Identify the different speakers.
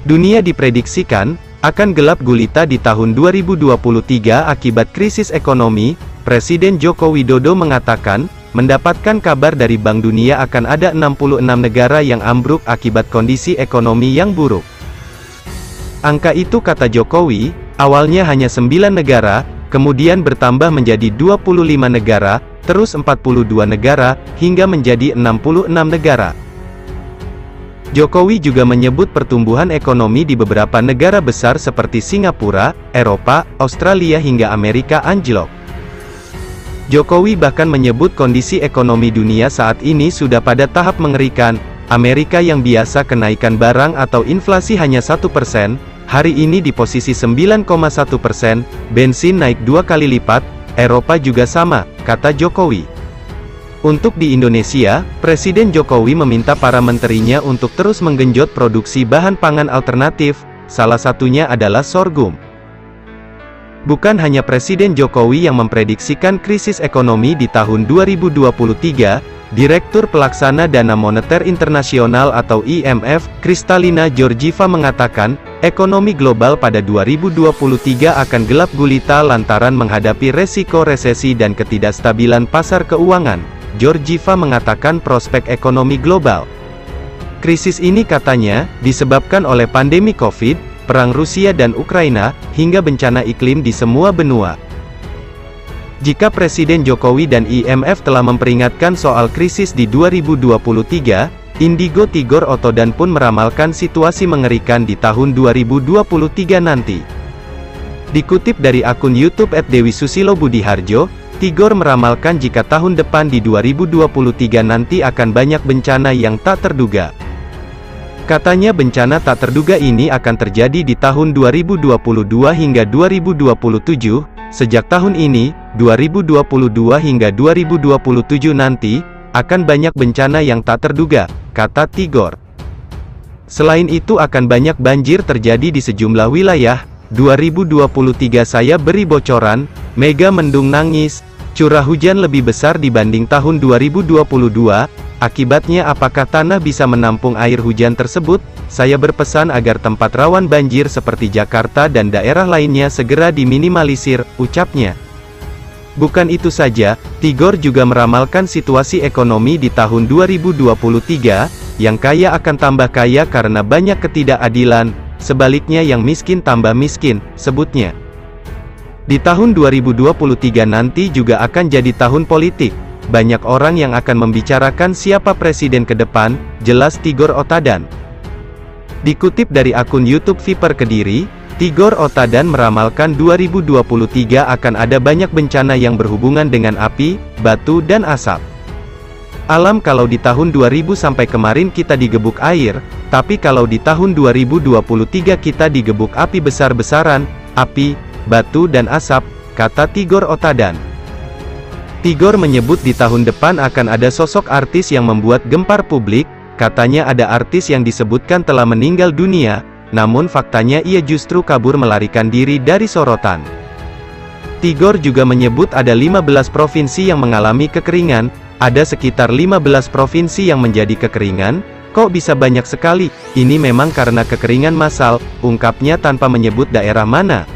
Speaker 1: Dunia diprediksikan akan gelap gulita di tahun 2023 akibat krisis ekonomi. Presiden Joko Widodo mengatakan, mendapatkan kabar dari Bank Dunia akan ada 66 negara yang ambruk akibat kondisi ekonomi yang buruk. Angka itu, kata Jokowi, awalnya hanya 9 negara, kemudian bertambah menjadi 25 negara, terus 42 negara, hingga menjadi 66 negara. Jokowi juga menyebut pertumbuhan ekonomi di beberapa negara besar seperti Singapura, Eropa, Australia hingga Amerika anjlok. Jokowi bahkan menyebut kondisi ekonomi dunia saat ini sudah pada tahap mengerikan. Amerika yang biasa kenaikan barang atau inflasi hanya 1%, hari ini di posisi 9,1%, bensin naik 2 kali lipat, Eropa juga sama, kata Jokowi. Untuk di Indonesia, Presiden Jokowi meminta para menterinya untuk terus menggenjot produksi bahan pangan alternatif, salah satunya adalah sorghum. Bukan hanya Presiden Jokowi yang memprediksikan krisis ekonomi di tahun 2023, Direktur Pelaksana Dana Moneter Internasional atau IMF, Kristalina Georgieva mengatakan, ekonomi global pada 2023 akan gelap gulita lantaran menghadapi resiko resesi dan ketidakstabilan pasar keuangan. Georgieva mengatakan prospek ekonomi global. Krisis ini, katanya, disebabkan oleh pandemi Covid, perang Rusia dan Ukraina, hingga bencana iklim di semua benua. Jika Presiden Jokowi dan IMF telah memperingatkan soal krisis di 2023, Indigo Tigor Otodan pun meramalkan situasi mengerikan di tahun 2023 nanti. Dikutip dari akun YouTube @dewisusilo_budiharjo, Tigor meramalkan jika tahun depan di 2023 nanti akan banyak bencana yang tak terduga. Katanya bencana tak terduga ini akan terjadi di tahun 2022 hingga 2027, sejak tahun ini, 2022 hingga 2027 nanti, akan banyak bencana yang tak terduga, kata Tigor. Selain itu akan banyak banjir terjadi di sejumlah wilayah. 2023 saya beri bocoran, Mega Mendung nangis, curah hujan lebih besar dibanding tahun 2022, akibatnya apakah tanah bisa menampung air hujan tersebut? Saya berpesan agar tempat rawan banjir seperti Jakarta dan daerah lainnya segera diminimalisir, ucapnya. Bukan itu saja, Tigor juga meramalkan situasi ekonomi di tahun 2023, yang kaya akan tambah kaya karena banyak ketidakadilan, sebaliknya yang miskin tambah miskin, sebutnya. Di tahun 2023 nanti juga akan jadi tahun politik. Banyak orang yang akan membicarakan siapa presiden ke depan, jelas Tigor Otadan. Dikutip dari akun YouTube Viper Kediri, Tigor Otadan meramalkan 2023 akan ada banyak bencana yang berhubungan dengan api, batu dan asap. Alam kalau di tahun 2000 sampai kemarin kita digebuk air, tapi kalau di tahun 2023 kita digebuk api besar-besaran, api, batu dan asap, kata Tigor Otadan. Tigor menyebut di tahun depan akan ada sosok artis yang membuat gempar publik, katanya ada artis yang disebutkan telah meninggal dunia, namun faktanya ia justru kabur melarikan diri dari sorotan. Tigor juga menyebut ada 15 provinsi yang mengalami kekeringan, ada sekitar 15 provinsi yang menjadi kekeringan, kok bisa banyak sekali, ini memang karena kekeringan massal, ungkapnya tanpa menyebut daerah mana.